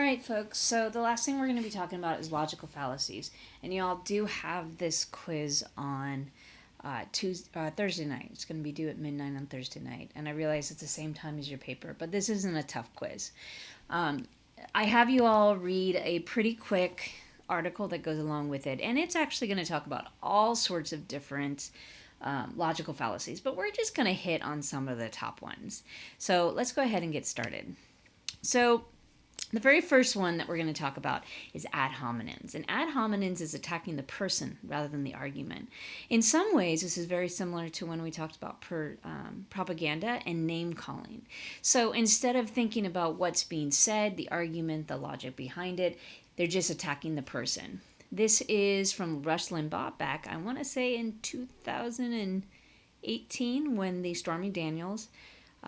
right, folks. So the last thing we're going to be talking about is logical fallacies, and y'all do have this quiz on Thursday night. It's going to be due at midnight on Thursday night, and I realize it's the same time as your paper, but this isn't a tough quiz. Um, I have you all read a pretty quick article that goes along with it, and it's actually going to talk about all sorts of different logical fallacies, but we're just going to hit on some of the top ones. So let's go ahead and get started. So the very first one that we're going to talk about is ad hominems. And ad hominems is attacking the person rather than the argument. In some ways, this is very similar to when we talked about propaganda and name calling. So instead of thinking about what's being said, the argument, the logic behind it, they're just attacking the person. This is from Rush Limbaugh back, I want to say in 2018, when the Stormy Daniels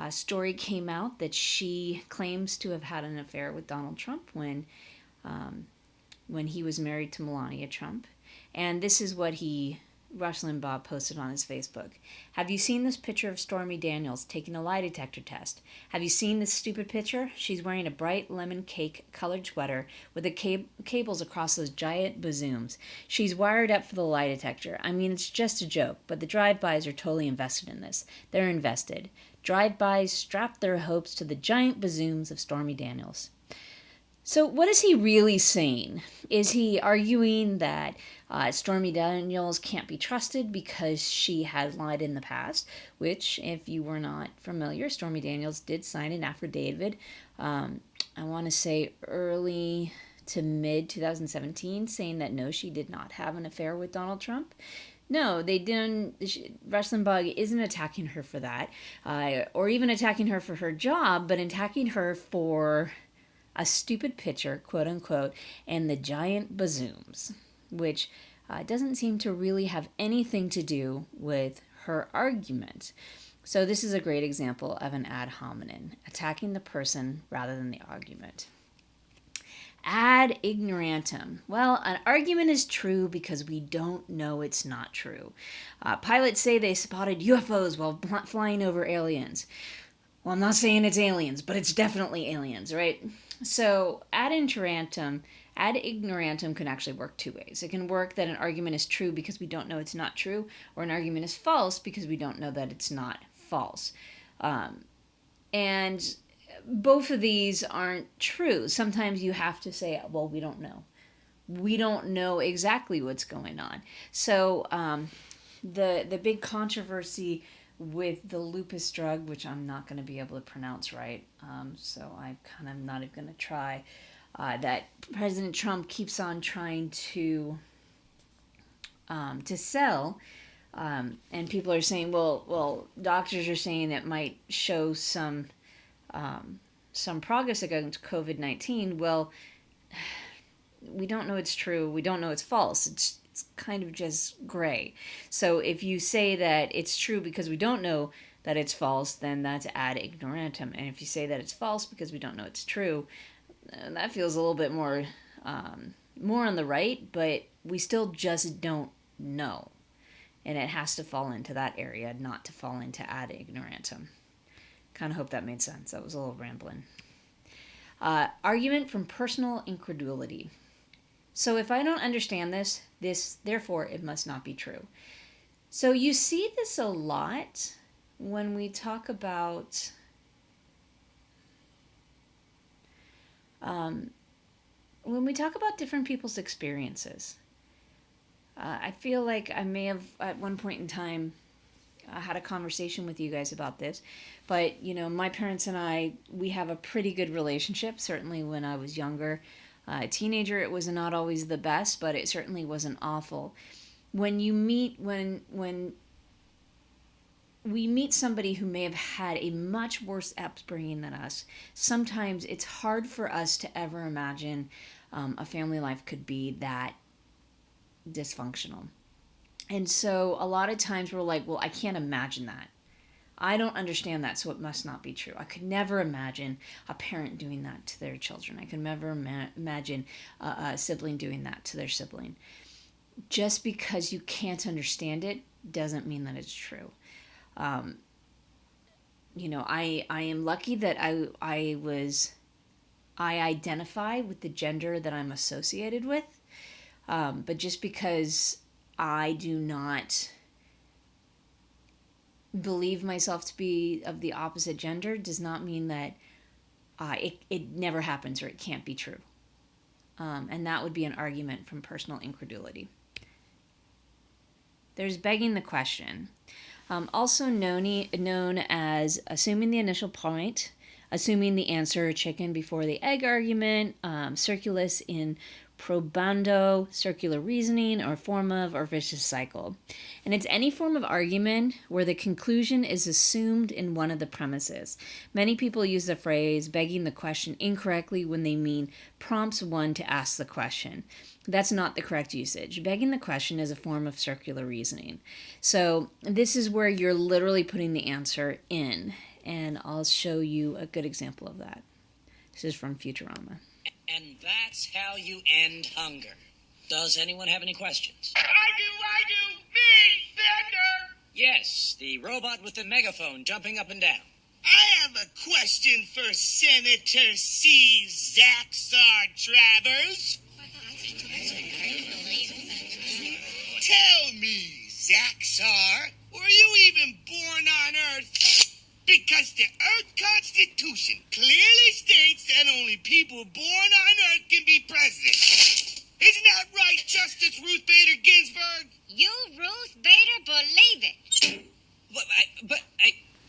story came out that she claims to have had an affair with Donald Trump when he was married to Melania Trump. And this is what Rush Limbaugh posted on his Facebook. Have you seen this picture of Stormy Daniels taking a lie detector test? Have you seen this stupid picture? She's wearing a bright lemon cake colored sweater with the cables across those giant bazooms. She's wired up for the lie detector. I mean, it's just a joke, but the drive-bys are totally invested in this. They're invested. Drive-bys strap their hopes to the giant bazooms of Stormy Daniels. So what is he really saying? Is he arguing that Stormy Daniels can't be trusted because she has lied in the past, which, if you were not familiar, Stormy Daniels did sign an affidavit, I want to say early to mid 2017, saying that no, she did not have an affair with Donald Trump. No, they didn't. Rush Limbaugh isn't attacking her for that, or even attacking her for her job, but attacking her for a stupid picture, quote unquote, and the giant bazooms, which doesn't seem to really have anything to do with her argument. So this is a great example of an ad hominem, attacking the person rather than the argument. Ad ignorantum. Well, an argument is true because we don't know it's not true. Pilots say they spotted UFOs while flying over aliens. Well, I'm not saying it's aliens, but it's definitely aliens, right? So ad ignorantum can actually work two ways. It can work that an argument is true because we don't know it's not true, or an argument is false because we don't know that it's not false. And both of these aren't true. Sometimes you have to say, well, we don't know. We don't know exactly what's going on. So the big controversy with the lupus drug, which I'm not going to be able to pronounce right, so I kind of not even going to try, that President Trump keeps on trying to sell, and people are saying, well, doctors are saying it might show some progress against COVID-19. Well, we don't know it's true. We don't know it's false. It's kind of just gray. So if you say that it's true because we don't know that it's false, then that's ad ignorantum. And if you say that it's false because we don't know it's true, that feels a little bit more on the right, but we still just don't know. And it has to fall into that area, not to fall into ad ignorantum. Kind of hope that made sense. That was a little rambling. Argument from personal incredulity. So if I don't understand this, therefore it must not be true. So you see this a lot when we talk about different people's experiences. I feel like I may have at one point in time had a conversation with you guys about this, but my parents and I, we have a pretty good relationship. Certainly when I was younger, a teenager, it was not always the best, but it certainly wasn't awful. When we meet somebody who may have had a much worse upbringing than us, sometimes it's hard for us to ever imagine a family life could be that dysfunctional. And so a lot of times we're like, well, I can't imagine that. I don't understand that, so it must not be true. I could never imagine a parent doing that to their children. I could never imagine a sibling doing that to their sibling. Just because you can't understand it doesn't mean that it's true. I am lucky that I was I identify with the gender that I'm associated with. But just because I do not believe myself to be of the opposite gender does not mean that it never happens or it can't be true. And that would be an argument from personal incredulity. There's begging the question, also known as assuming the initial point, assuming the answer, chicken before the egg argument, circulus in probando, circular reasoning, or form of, or vicious cycle. And it's any form of argument where the conclusion is assumed in one of the premises. Many people use the phrase begging the question incorrectly when they mean prompts one to ask the question. That's not the correct usage. Begging the question is a form of circular reasoning. So this is where you're literally putting the answer in. And I'll show you a good example of that. This is from Futurama. And that's how you end hunger. Does anyone have any questions? I do! Me, Bender! Yes, the robot with the megaphone jumping up and down. I have a question for Senator C. Zaxar Travers. Tell me, Zaxar, were you even born on Earth? Because the Earth Constitution clearly states that only people born on Earth can be president. Isn't that right, Justice Ruth Bader Ginsburg? You, Ruth Bader, believe it.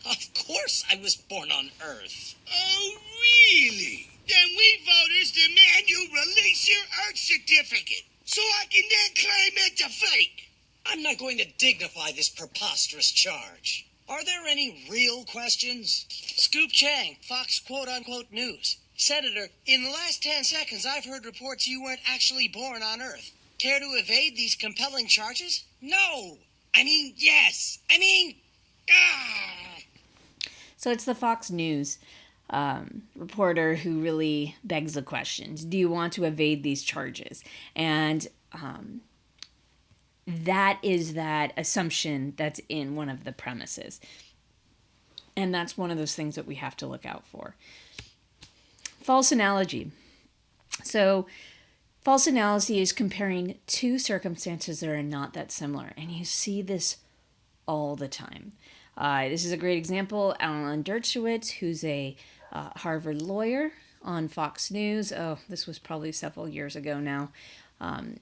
Of course I was born on Earth. Oh, really? Then we voters demand you release your Earth certificate so I can then claim it's a fake. I'm not going to dignify this preposterous charge. Are there any real questions? Scoop Chang, Fox quote-unquote news. Senator, in the last 10 seconds, I've heard reports you weren't actually born on Earth. Care to evade these compelling charges? No! Yes! So it's the Fox News reporter who really begs the questions. Do you want to evade these charges? And that is that assumption that's in one of the premises. And that's one of those things that we have to look out for. False analogy. So false analogy is comparing two circumstances that are not that similar. And you see this all the time. This is a great example. Alan Dershowitz, who's a Harvard lawyer, on Fox News. Oh, this was probably several years ago now.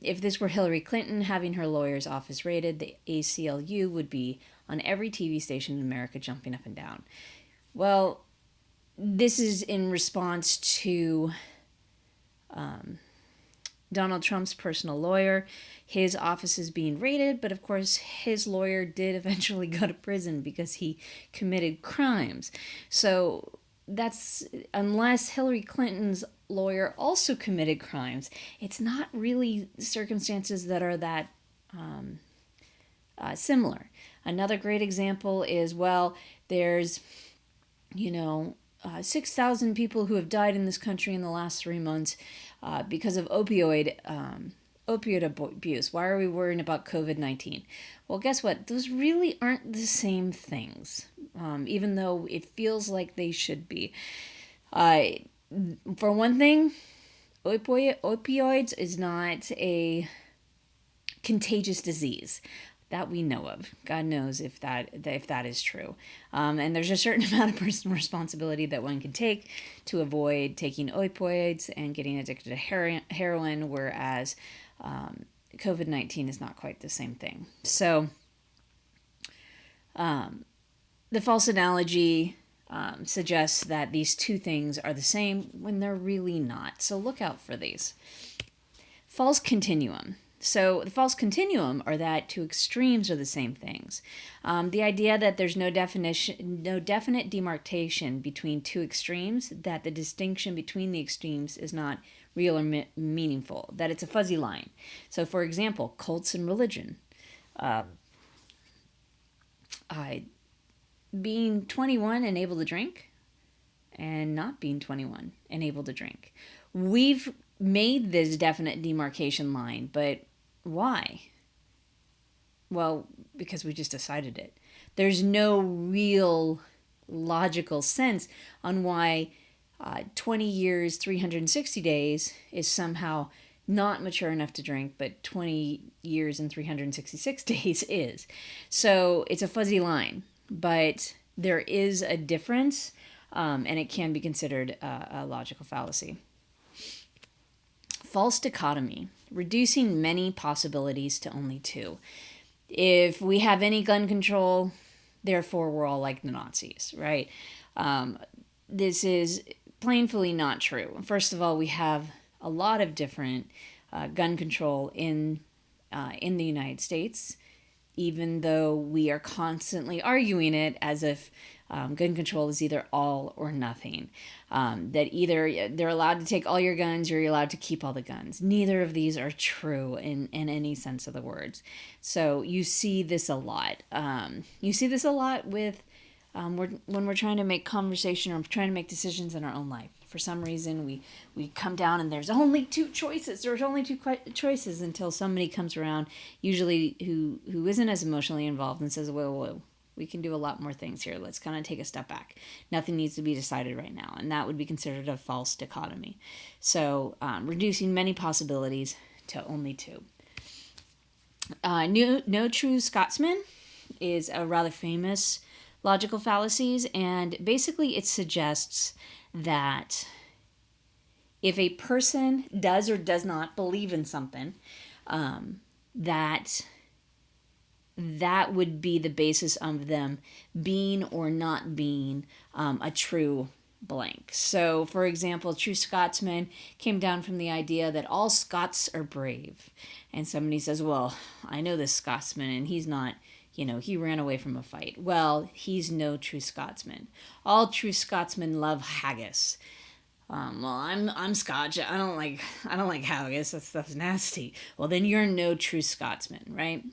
If this were Hillary Clinton having her lawyer's office raided, the ACLU would be on every TV station in America jumping up and down. Well, this is in response to Donald Trump's personal lawyer. His office is being raided, but of course his lawyer did eventually go to prison because he committed crimes. So that's, unless Hillary Clinton's lawyer also committed crimes, it's not really circumstances that are that similar. Another great example is, well, there's 6,000 people who have died in this country in the last 3 months because of opioid abuse. Why are we worrying about COVID-19? Well, guess what? Those really aren't the same things, even though it feels like they should be. For one thing, opioids is not a contagious disease that we know of. God knows if that is true. And there's a certain amount of personal responsibility that one can take to avoid taking opioids and getting addicted to heroin, whereas COVID-19 is not quite the same thing. So the false analogy suggests that these two things are the same when they're really not. So look out for these. False continuum. So the false continuum are that two extremes are the same things. The idea that there's no definite demarcation between two extremes, that the distinction between the extremes is not real or meaningful, that it's a fuzzy line. So for example, cults and religion. Being 21 and able to drink, and not being 21 and able to drink. We've made this definite demarcation line, but why? Well, because we just decided it. There's no real logical sense on why 20 years, 360 days is somehow not mature enough to drink, but 20 years and 366 days is. So it's a fuzzy line, but there is a difference, and it can be considered a logical fallacy. False dichotomy, reducing many possibilities to only two. If we have any gun control, therefore we're all like the Nazis, right? This is plainly not true. First of all, we have a lot of different gun control in the United States, even though we are constantly arguing it as if gun control is either all or nothing. That either they're allowed to take all your guns or you're allowed to keep all the guns. Neither of these are true in any sense of the words. So you see this a lot. You see this a lot with when we're trying to make conversation or trying to make decisions in our own life. For some reason, we come down and there's only two choices. There's only two choices until somebody comes around, usually who isn't as emotionally involved, and says, whoa, we can do a lot more things here. Let's kind of take a step back. Nothing needs to be decided right now. And that would be considered a false dichotomy. So reducing many possibilities to only two. No True Scotsman is a rather famous logical fallacies, and basically it suggests that if a person does or does not believe in something, that would be the basis of them being or not being a true blank. So, for example, True Scotsman came down from the idea that all Scots are brave. And somebody says, well, I know this Scotsman and he's not, he ran away from a fight. Well, he's no true Scotsman. All true Scotsmen love haggis. Well, I'm Scotch. I don't like haggis. That stuff's nasty. Well, then you're no true Scotsman, right?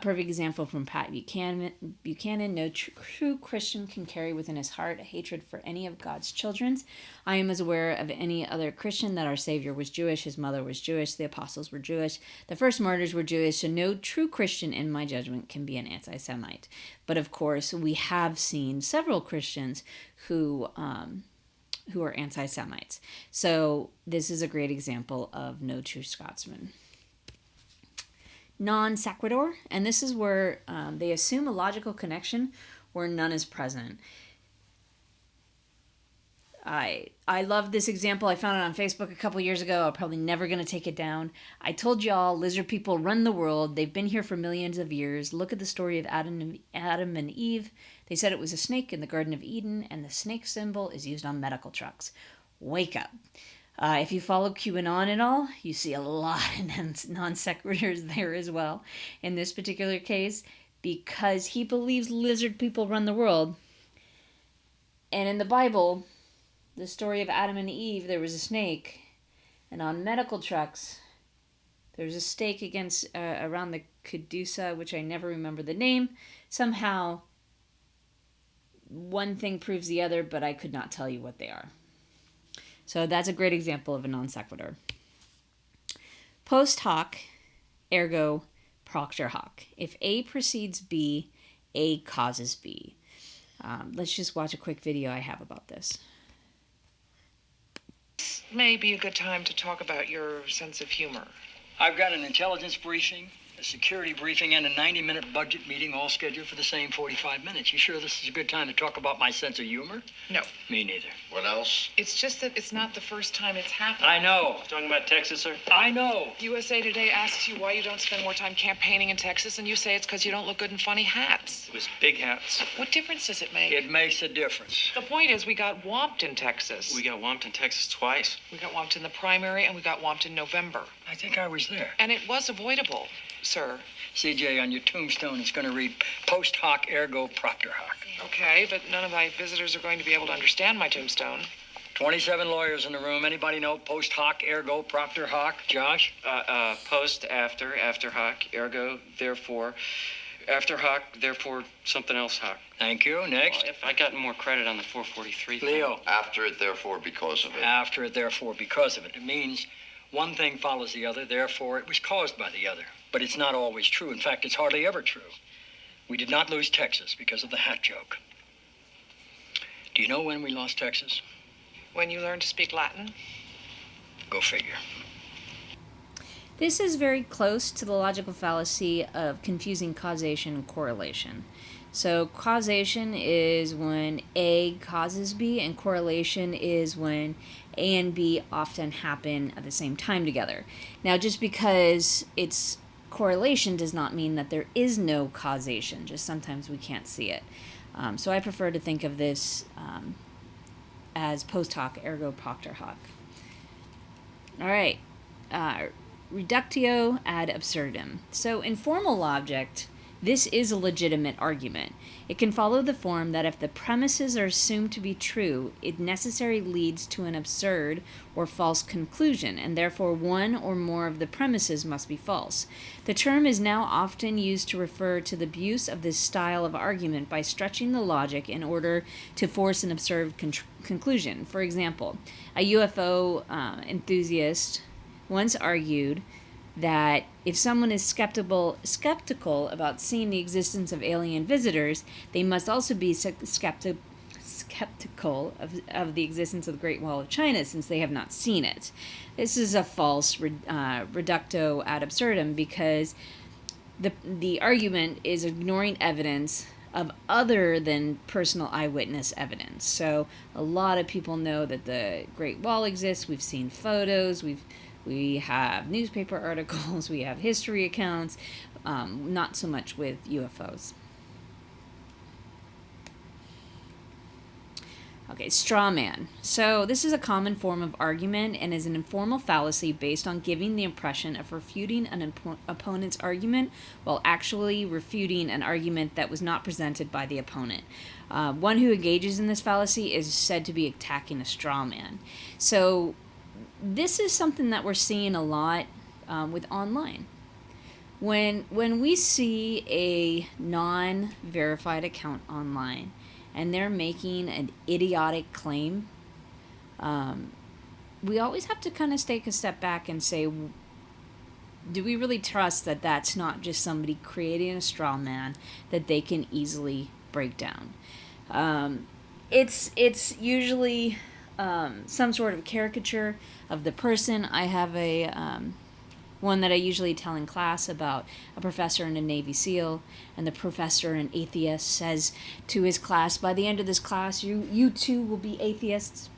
Perfect example from Pat Buchanan. No true Christian can carry within his heart a hatred for any of God's children. I am as aware of any other Christian that our Savior was Jewish, his mother was Jewish, the apostles were Jewish, the first martyrs were Jewish, so no true Christian in my judgment can be an anti-Semite. But of course, we have seen several Christians who are anti-Semites. So this is a great example of no true Scotsman. Non sequitur, and this is where they assume a logical connection where none is present. I love this example. I found it on Facebook a couple years ago. I'm probably never going to take it down. I told y'all lizard people run the world. They've been here for millions of years. Look at the story of Adam and Eve. They said it was a snake in the Garden of Eden, and the snake symbol is used on medical trucks. Wake up. If you follow QAnon and all, you see a lot of non sequiturs there as well. In this particular case, because he believes lizard people run the world. And in the Bible, the story of Adam and Eve, there was a snake. And on medical trucks, there's a stake against around the caduceus, which I never remember the name. Somehow, one thing proves the other, but I could not tell you what they are. So that's a great example of a non sequitur. Post hoc, ergo propter hoc. If A precedes B, A causes B. Let's just watch a quick video I have about this. This may be a good time to talk about your sense of humor. I've got an intelligence briefing, a security briefing, and a 90-minute budget meeting all scheduled for the same 45 minutes. You sure this is a good time to talk about my sense of humor? No. Me neither. What else? It's just that it's not the first time it's happened. I know. Talking about Texas, sir? I know. USA Today asks you why you don't spend more time campaigning in Texas, and you say it's because you don't look good in funny hats. It was big hats. What difference does it make? It makes a difference. The point is we got whomped in Texas. We got whomped in Texas twice. We got whomped in the primary, and we got whomped in November. I think I was there. And it was avoidable, sir. CJ, on your tombstone, it's going to read post hoc ergo propter hoc. Okay, but none of my visitors are going to be able to understand my tombstone. 27 lawyers in the room. Anybody know post hoc ergo propter hoc? Josh? Post, after hoc, ergo, therefore, after hoc, therefore, something else hoc. Thank you. Next. Well, if I got more credit on the 443 thing. Leo. After it, therefore, because of it. After it, therefore, because of it. It means one thing follows the other, therefore it was caused by the other. But it's not always true. In fact, it's hardly ever true. We did not lose Texas because of the hat joke. Do you know when we lost Texas? When you learn to speak Latin? Go figure. This is very close to the logical fallacy of confusing causation and correlation. So causation is when A causes B, and correlation is when A and B often happen at the same time together. Now, just because it's correlation does not mean that there is no causation, just sometimes we can't see it. So I prefer to think of this as post hoc, ergo propter hoc. All right. Reductio ad absurdum. So in formal logic, this is a legitimate argument. It can follow the form that if the premises are assumed to be true, it necessarily leads to an absurd or false conclusion, and therefore one or more of the premises must be false. The term is now often used to refer to the abuse of this style of argument by stretching the logic in order to force an absurd conclusion. For example, a UFO enthusiast once argued that if someone is skeptical about seeing the existence of alien visitors, they must also be skeptical of the existence of the Great Wall of China, since they have not seen it. This is a false reductio ad absurdum, because the argument is ignoring evidence of other than personal eyewitness evidence. So a lot of people know that the Great Wall exists. We've seen photos. We have newspaper articles, we have history accounts, not so much with UFOs. Okay, straw man. So this is a common form of argument and is an informal fallacy based on giving the impression of refuting an opponent's argument while actually refuting an argument that was not presented by the opponent. One who engages in this fallacy is said to be attacking a straw man. So this is something that we're seeing a lot with online. When we see a non-verified account online and they're making an idiotic claim, we always have to kind of take a step back and say, do we really trust that that's not just somebody creating a straw man that they can easily break down? It's usually some sort of caricature of the person. I have a one that I usually tell in class about a professor and a Navy SEAL, and the professor, an atheist, says to his class, by the end of this class, you too will be atheists.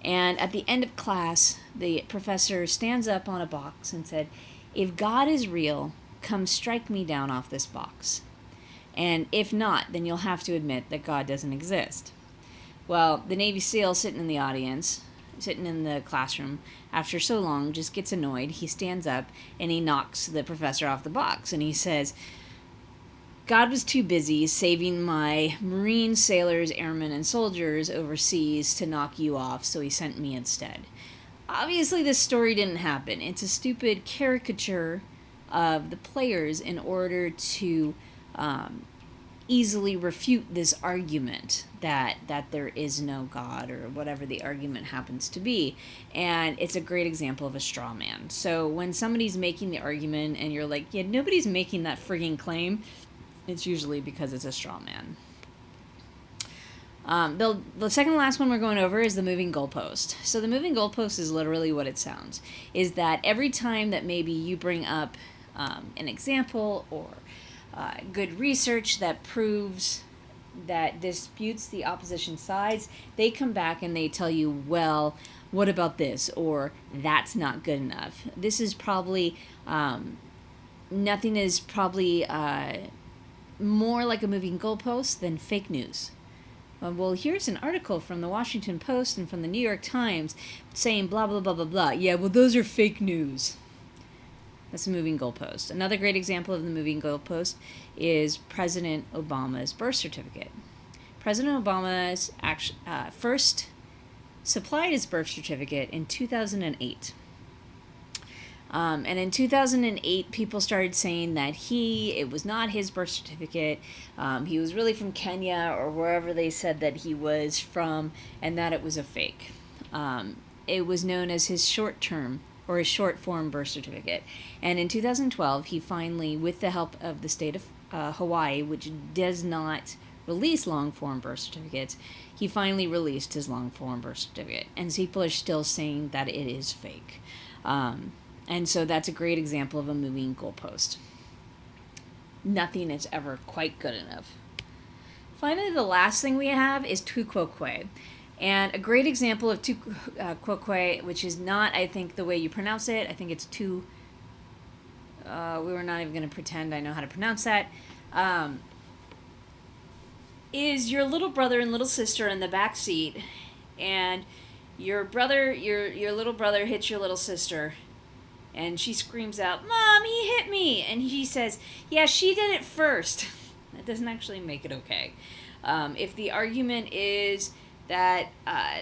And at the end of class, the professor stands up on a box and said, if God is real, come strike me down off this box. And if not, then you'll have to admit that God doesn't exist. Well, the Navy SEAL sitting in the audience, sitting in the classroom, after so long, just gets annoyed. He stands up and he knocks the professor off the box. And he says, God was too busy saving my Marine sailors, airmen, and soldiers overseas to knock you off, so he sent me instead. Obviously, this story didn't happen. It's a stupid caricature of the players in order to easily refute this argument that there is no God, or whatever the argument happens to be. And it's a great example of a straw man. So when somebody's making the argument and you're like, yeah, nobody's making that frigging claim, it's usually because it's a straw man. The second to last one we're going over is the moving goalpost. So the moving goalpost is literally what it sounds, is that every time that maybe you bring up an example or good research that proves that disputes the opposition sides, they come back and they tell you, well, what about this? Or that's not good enough. This is probably, nothing is probably more like a moving goalpost than fake news. Well, here's an article from the Washington Post and from the New York Times saying blah, blah, blah, blah, blah. Yeah, well, those are fake news. That's a moving goalpost. Another great example of the moving goalpost is President Obama's birth certificate. President Obama's first supplied his birth certificate in 2008. And in 2008, people started saying that it was not his birth certificate. He was really from Kenya or wherever they said that he was from, and that it was a fake. It was known as his short-term or his short-form birth certificate. And in 2012, he finally, with the help of the state of Hawaii, which does not release long-form birth certificates, he finally released his long-form birth certificate. And people are still saying that it is fake. And so that's a great example of a moving goalpost. Nothing is ever quite good enough. Finally, the last thing we have is tu quoque. And a great example of tu quoque, which is not, I think, the way you pronounce it. I think it's tu... we were not even going to pretend I know how to pronounce that. Is your little brother and little sister in the back seat, and your little brother hits your little sister, and she screams out, "Mom, he hit me!" And he says, "Yeah, she did it first." That doesn't actually make it okay. If the argument is that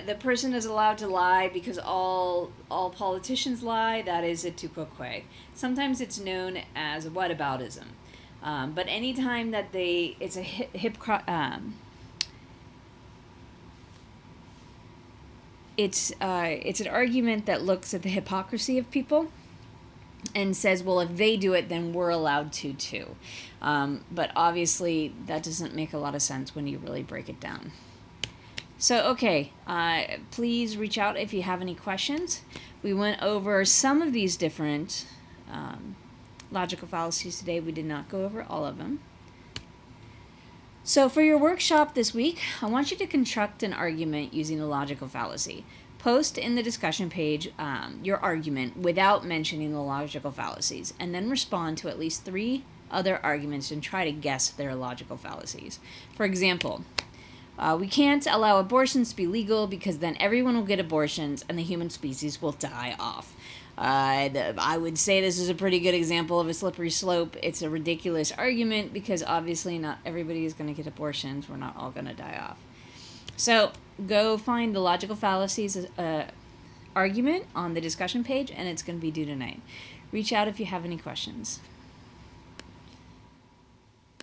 the person is allowed to lie because all politicians lie, that is a tu quoque. Sometimes it's known as whataboutism. But anytime that it's an argument that looks at the hypocrisy of people and says, well, if they do it, then we're allowed to too. But obviously, that doesn't make a lot of sense when you really break it down. So, okay, please reach out if you have any questions. We went over some of these different logical fallacies today. We did not go over all of them. So for your workshop this week, I want you to construct an argument using a logical fallacy. Post in the discussion page your argument without mentioning the logical fallacies, and then respond to at least 3 other arguments and try to guess their logical fallacies. For example, we can't allow abortions to be legal because then everyone will get abortions and the human species will die off. I would say this is a pretty good example of a slippery slope. It's a ridiculous argument because obviously not everybody is going to get abortions. We're not all going to die off. So go find the logical fallacies argument on the discussion page, and it's going to be due tonight. Reach out if you have any questions.